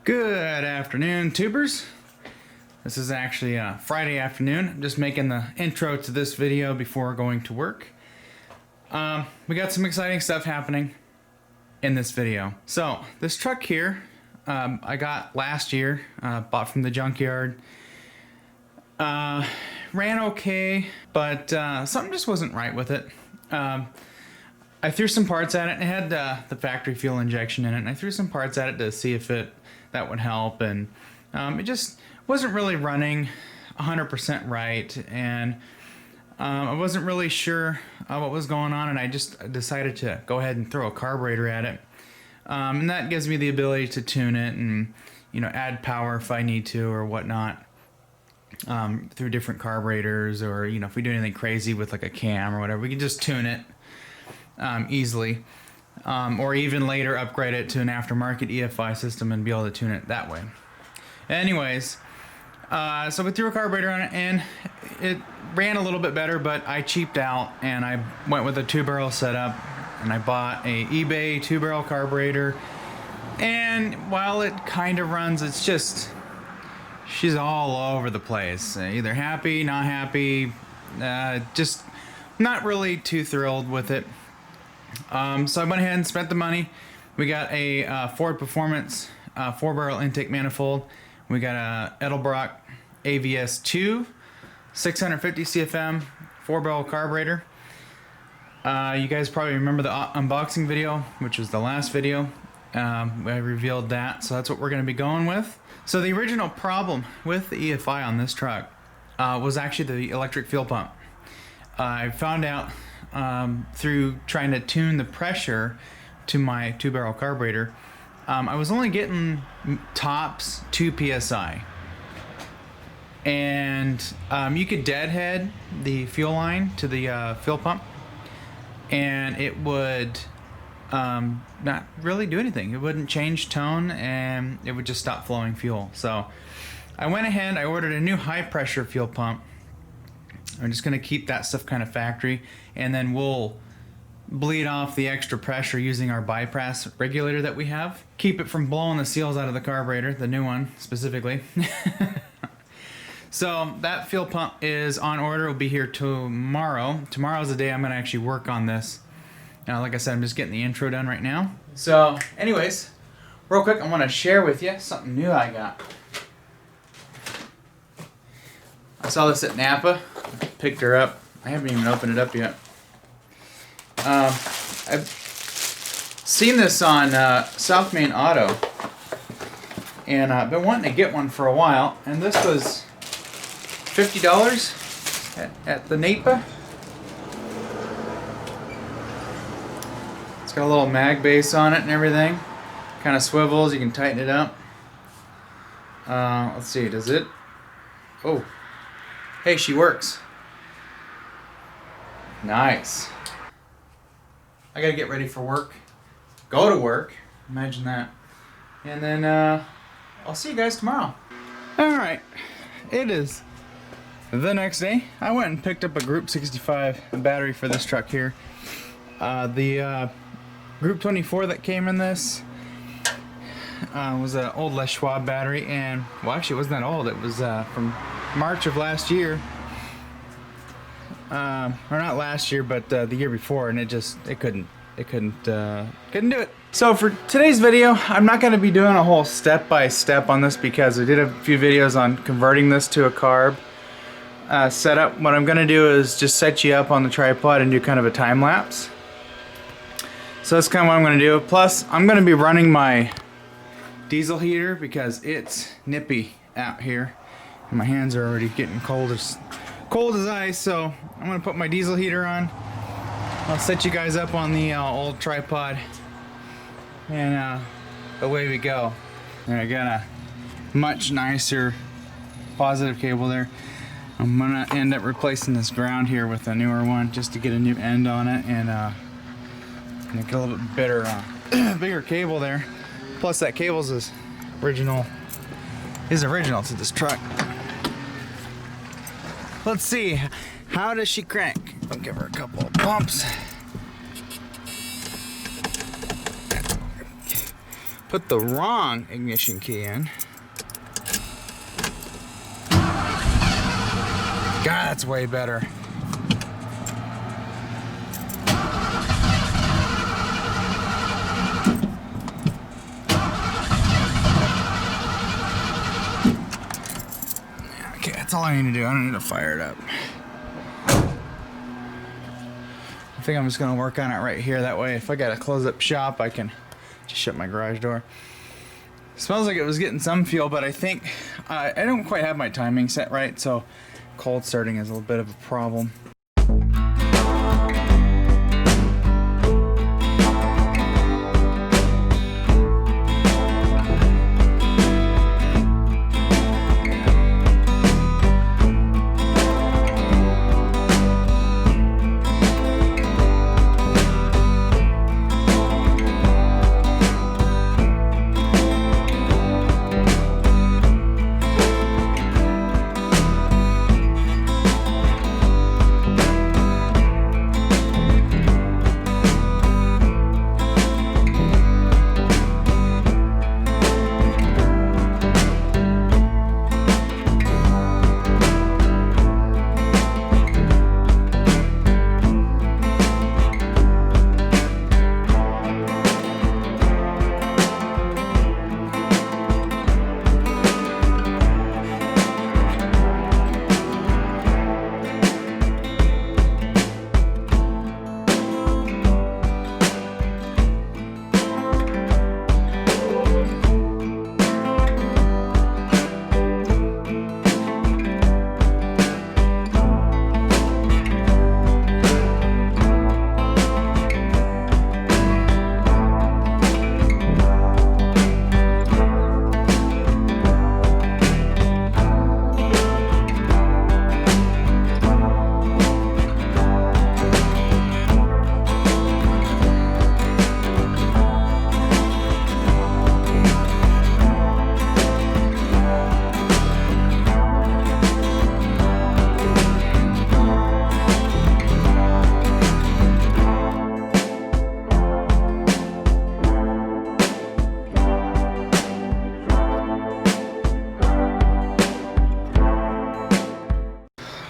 Good afternoon, tubers. This is actually Friday afternoon. I'm just making the intro to this video before going to work. We got some exciting stuff happening in this video. So this truck here, I got last year, bought from the Junkyard. Ran okay, but something just wasn't right with it. I threw some parts at it, and it had the factory fuel injection in it, and I threw some parts at it to see if that would help, and it just wasn't really running 100% right, and I wasn't really sure what was going on, and I just decided to go ahead and throw a carburetor at it. And that gives me the ability to tune it and, you know, add power if I need to or whatnot, through different carburetors, or, you know, if we do anything crazy with like a cam or whatever, we can just tune it easily, or even later upgrade it to an aftermarket EFI system and be able to tune it that way. Anyways, so we threw a carburetor on it and it ran a little bit better, but I cheaped out and I went with a 2-barrel setup, and I bought a eBay 2-barrel carburetor. And while it kind of runs, it's just, she's all over the place. Either happy, not happy, just not really too thrilled with it. So I went ahead and spent the money. We got a Ford Performance 4-barrel intake manifold. We got a Edelbrock AVS2 650 CFM 4-barrel carburetor. You guys probably remember the unboxing video, which was the last video. I revealed that, so that's what we're going to be going with. So the original problem with the EFI on this truck was actually the electric fuel pump. I found out through trying to tune the pressure to my 2-barrel carburetor, I was only getting tops 2 psi, and you could deadhead the fuel line to the fuel pump, and it would not really do anything. It wouldn't change tone, and it would just stop flowing fuel. So I went ahead, I ordered a new high pressure fuel pump. I'm just going to keep that stuff kind of factory, and then we'll bleed off the extra pressure using our bypass regulator that we have. Keep it from blowing the seals out of the carburetor, the new one specifically. So that fuel pump is on order. It'll be here tomorrow. Tomorrow's the day I'm going to actually work on this. Now, like I said, I'm just getting the intro done right now. So anyways, real quick, I want to share with you something new I got. I saw this at Napa. Picked her up. I haven't even opened it up yet. I've seen this on South Main Auto, and I've been wanting to get one for a while, and this was $50 at the Napa. It's got a little mag base on it and everything. Kind of swivels, you can tighten it up. Let's see, does it? Oh, hey, she works. Nice. I gotta get ready for work. Go to work. Imagine that. And then I'll see you guys tomorrow. Alright. It is the next day. I went and picked up a Group 65 battery for this truck here. The Group 24 that came in this was an old Les Schwab battery, and well, actually it wasn't that old. It was from March of last year. Or not last year, but the year before, and it couldn't do it. So for today's video, I'm not going to be doing a whole step-by-step on this, because I did a few videos on converting this to a carb setup. What I'm going to do is just set you up on the tripod and do kind of a time lapse. So that's kind of what I'm going to do. Plus, I'm going to be running my diesel heater because it's nippy out here, and my hands are already getting cold as ice. So I'm gonna put my diesel heater on. I'll set you guys up on the old tripod, and away we go. And I got a much nicer positive cable there. I'm gonna end up replacing this ground here with a newer one just to get a new end on it, and get a little bit better, bigger cable there. Plus that cable's original to this truck. Let's see, how does she crank? I'll give her a couple of bumps. put the wrong ignition key in. God, that's way better. Okay, that's all I need to do. I don't need to fire it up. I think I'm just gonna work on it right here. That way, if I gotta close up shop, I can just shut my garage door. Smells like it was getting some fuel, but I think I don't quite have my timing set right, so cold starting is a little bit of a problem.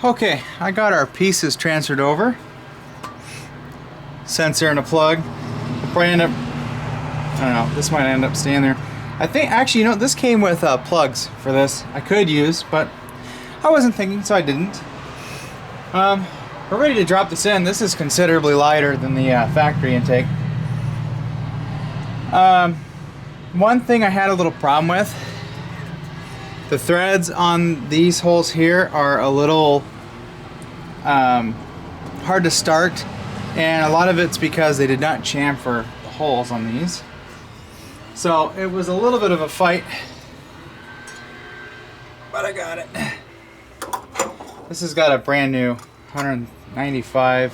Okay, I got our pieces transferred over. Sensor and a plug. Probably end up, I don't know, this might end up staying there. I think, actually, you know, this came with plugs for this. I could use, but I wasn't thinking, so I didn't. We're ready to drop this in. This is considerably lighter than the factory intake. One thing I had a little problem with, the threads on these holes here are a little hard to start, and a lot of it's because they did not chamfer the holes on these. So it was a little bit of a fight, but I got it. This has got a brand new 195,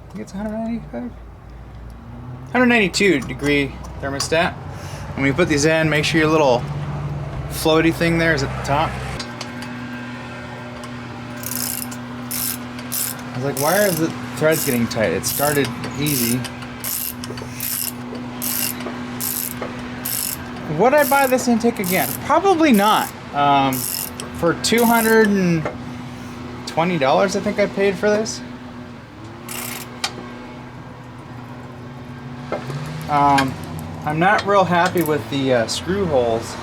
I think it's 195? 192 degree thermostat. When you put these in, make sure your little floaty thing there is at the top. I was like, why are the threads getting tight? It started easy. Would I buy this intake again? Probably not. For $220, I think I paid for this. I'm not real happy with the screw holes,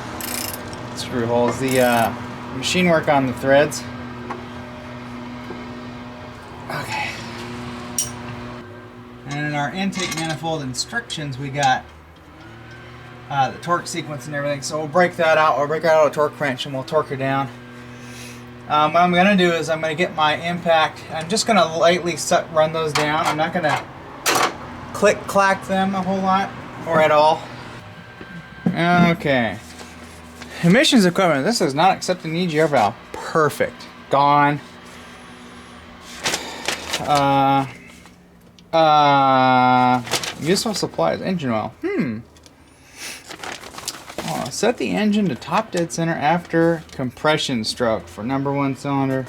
the machine work on the threads. Okay. And in our intake manifold instructions, we got the torque sequence and everything. So we'll break that out. We'll break out a torque wrench and we'll torque her down. What I'm going to do is I'm going to get my impact. I'm just going to lightly run those down. I'm not going to click-clack them a whole lot or at all. Okay. Emissions equipment. This is not accepting EGR valve. Perfect. Gone. Useful supplies. Engine oil. Oh, set the engine to top dead center after compression stroke for #1 cylinder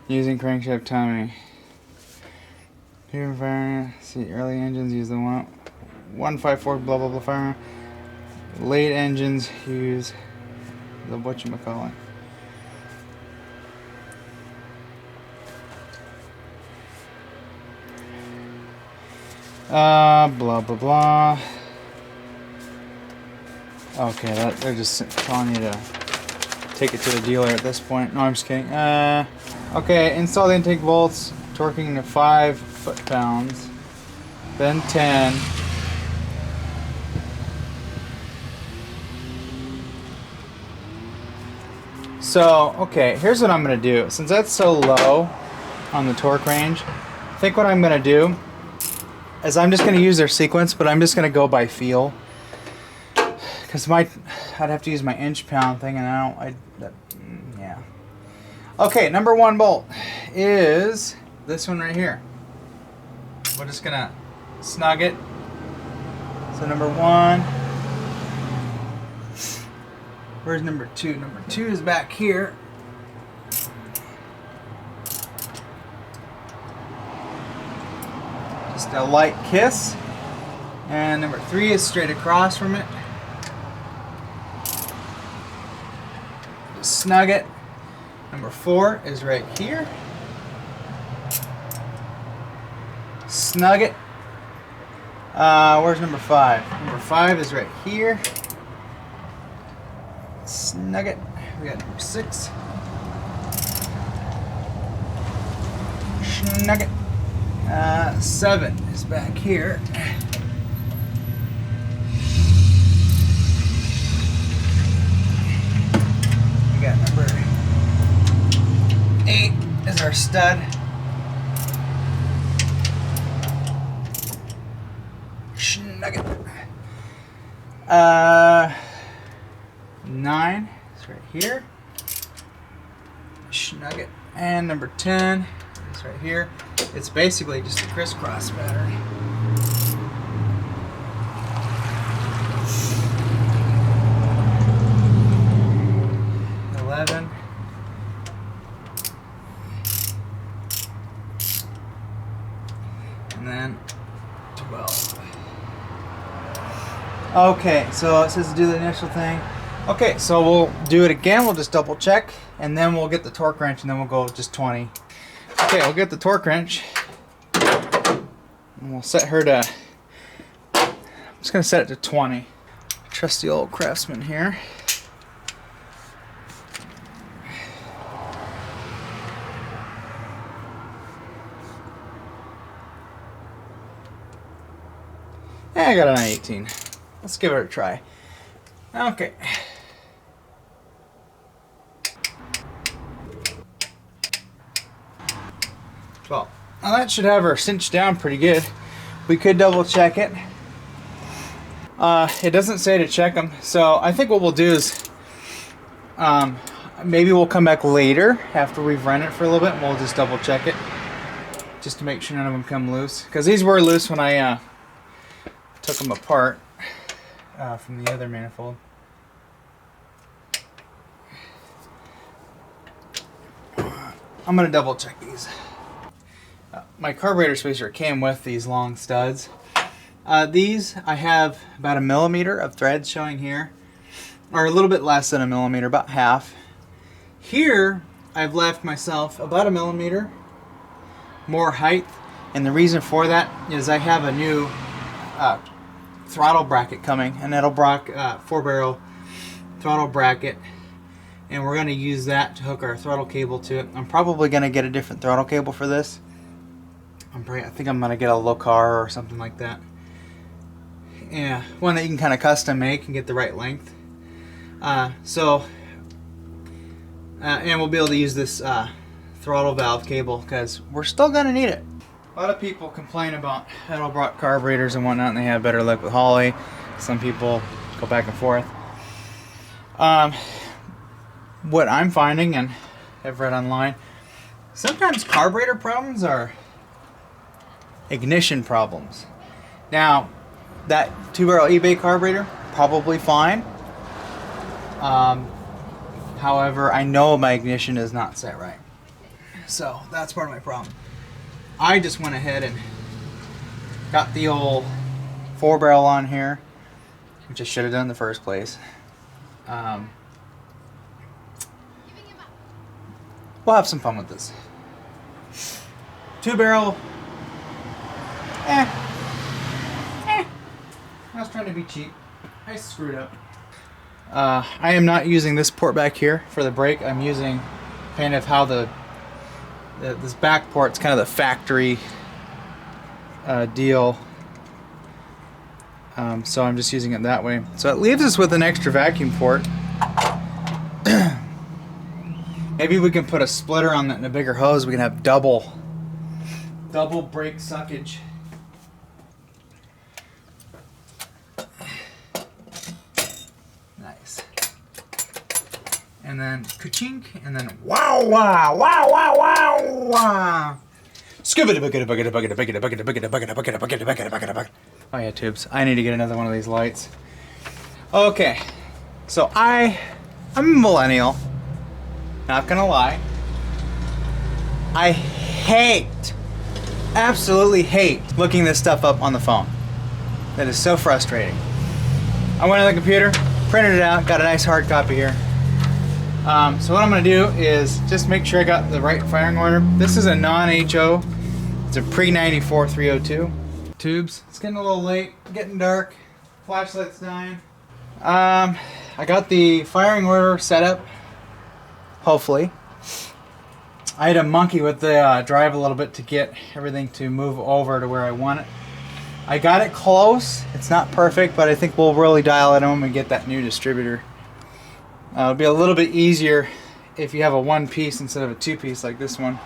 using crankshaft timing. Here variant. See, early engines use the one. 154 blah blah blah fire. Late engines use the whatchamacallit. Blah blah blah. Okay, they're just telling you to take it to the dealer at this point. No, I'm just kidding. Okay, install the intake bolts, torquing to 5 foot-pounds, then 10. So, okay, here's what I'm going to do. Since that's so low on the torque range, I think what I'm going to do is I'm just going to use their sequence, but I'm just going to go by feel. Because I'd have to use my inch-pound thing, and yeah. Okay, number 1 bolt is this one right here. We're just going to snug it. So number 1. Where's number 2? Number 2 is back here. Just a light kiss. And number 3 is straight across from it. Just snug it. Number 4 is right here. Snug it. Where's number 5? Number 5 is right here. Snug it. We got number 6. Snug it. 7 is back here. We got number 8 is our stud. Snug it. 9 is right here. Snug it. And number 10 is right here. It's basically just a crisscross battery. And then 12. Okay, so it says to do the initial thing. Okay, so we'll do it again. We'll just double check, and then we'll get the torque wrench, and then we'll go just 20. Okay, we'll get the torque wrench, and we'll set her to, I'm just going to set it to 20. Trusty old Craftsman here. I got an I-18. Let's give it a try. Okay. Well, now that should have her cinched down pretty good. We could double check it. It doesn't say to check them, so I think what we'll do is maybe we'll come back later after we've run it for a little bit, and we'll just double check it just to make sure none of them come loose, because these were loose when I took them apart from the other manifold. I'm going to double check these. My carburetor spacer came with these long studs. These I have about 1 millimeter of threads showing here, or a little bit less than 1 millimeter, about half. Here I've left myself about 1 millimeter more height, and the reason for that is I have a new throttle bracket coming, an Edelbrock 4-barrel throttle bracket, and we're going to use that to hook our throttle cable to it. I'm probably going to get a different throttle cable for this. I think I'm going to get a Locar or something like that. Yeah, one that you can kind of custom make and get the right length. And we'll be able to use this throttle valve cable because we're still going to need it. A lot of people complain about Edelbrock carburetors and whatnot, and they have better luck with Holly. Some people go back and forth. What I'm finding, and I've read online, sometimes carburetor problems are ignition problems. Now, that 2-barrel eBay carburetor, probably fine. However, I know my ignition is not set right. So, that's part of my problem. I just went ahead and got the old 4-barrel on here, which I should have done in the first place. We'll have some fun with this. 2-barrel. I was trying to be cheap. I screwed up. I am not using this port back here for the brake. I'm using kind of how this back port's kind of the factory deal. So I'm just using it that way. So it leaves us with an extra vacuum port. Maybe we can put a splitter on that and a bigger hose. We can have double brake suckage. Nice. And then ka-chink, and then wow, wow, wow, wow, wow, wow. Oh yeah, tubes. I need to get another one of these lights. Okay, so I'm a millennial. Not gonna lie. I absolutely hate looking this stuff up on the phone. That is so frustrating. I went on the computer, printed it out, got a nice hard copy here. So what I'm gonna do is just make sure I got the right firing order. This is a non-HO. It's a pre-94 302. Tubes. It's getting a little late, getting dark. Flashlight's dying. I got the firing order set up. Hopefully. I had to monkey with the drive a little bit to get everything to move over to where I want it. I got it close. It's not perfect, but I think we'll really dial it in when we get that new distributor. It'll be a little bit easier if you have a 1-piece instead of a 2-piece like this one.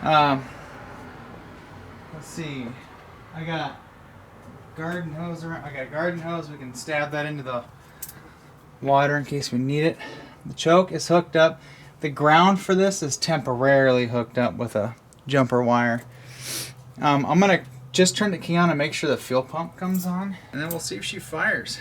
Let's see. I got garden hose around. I got a garden hose. We can stab that into the water in case we need it. The choke is hooked up. The ground for this is temporarily hooked up with a jumper wire. I'm going to just turn the key on and make sure the fuel pump comes on, and then we'll see if she fires.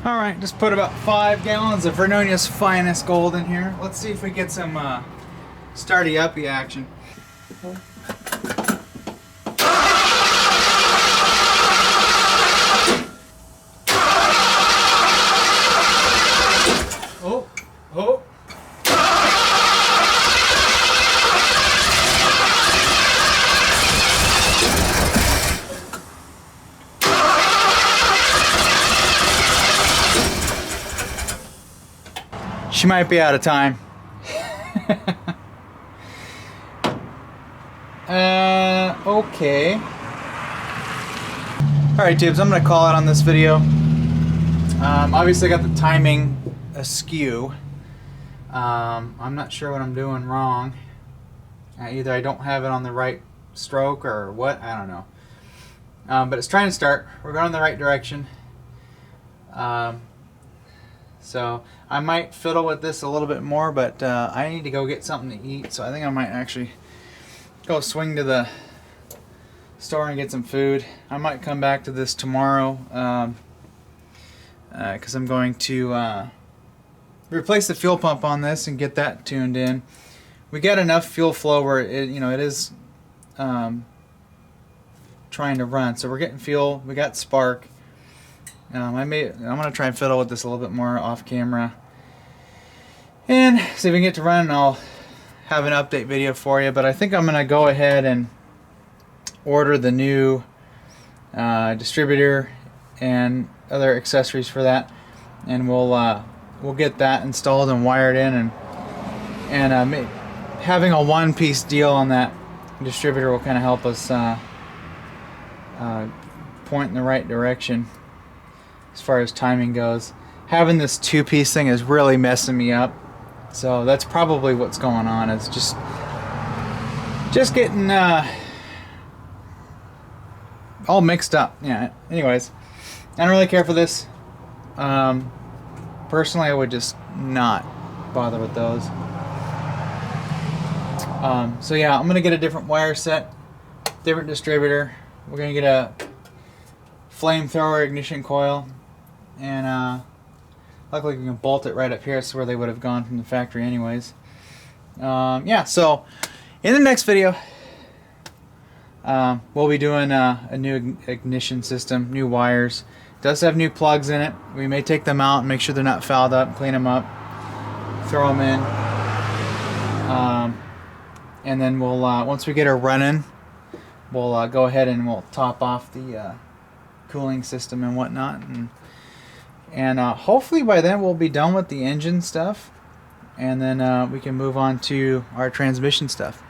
Alright, just put about 5 gallons of Vernonia's finest gold in here. Let's see if we get some starty-uppy action. Oh, oh. She might be out of time. Okay. Alright, tubes, I'm going to call it on this video. Obviously I got the timing askew. I'm not sure what I'm doing wrong. Either I don't have it on the right stroke or what, I don't know. But it's trying to start. We're going in the right direction. So I might fiddle with this a little bit more, but I need to go get something to eat, so I think I might actually go swing to the store and get some food. I might come back to this tomorrow because I'm going to replace the fuel pump on this and get that tuned in. We got enough fuel flow where it is trying to run, so we're getting fuel. We got spark. I'm gonna try and fiddle with this a little bit more off camera and see if we can get to run, and I'll have an update video for you. But I think I'm gonna go ahead and order the new distributor and other accessories for that, and we'll get that installed and wired in, and having a 1-piece deal on that distributor will kind of help us point in the right direction as far as timing goes. Having this 2-piece thing is really messing me up, so that's probably what's going on. It's just getting all mixed up. Yeah. Anyways, I don't really care for this. Personally, I would just not bother with those. So yeah, I'm gonna get a different wire set, different distributor. We're gonna get a flamethrower ignition coil, and luckily we can bolt it right up here. It's where they would have gone from the factory anyways. Yeah, so in the next video, we'll be doing a new ignition system, new wires. It does have new plugs in it. We may take them out and make sure they're not fouled up, clean them up, throw them in. And then we'll, once we get her running, we'll go ahead and we'll top off the cooling system and whatnot. And hopefully by then we'll be done with the engine stuff. And then we can move on to our transmission stuff.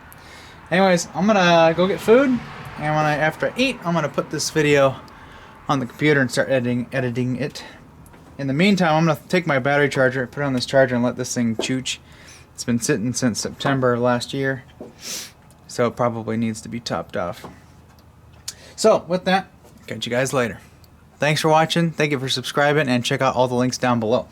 Anyways, I'm gonna go get food, and after I eat, I'm gonna put this video on the computer and start editing it. In the meantime, I'm gonna take my battery charger, put it on this charger, and let this thing chooch. It's been sitting since September last year, so it probably needs to be topped off. So with that, catch you guys later. Thanks for watching. Thank you for subscribing, and check out all the links down below.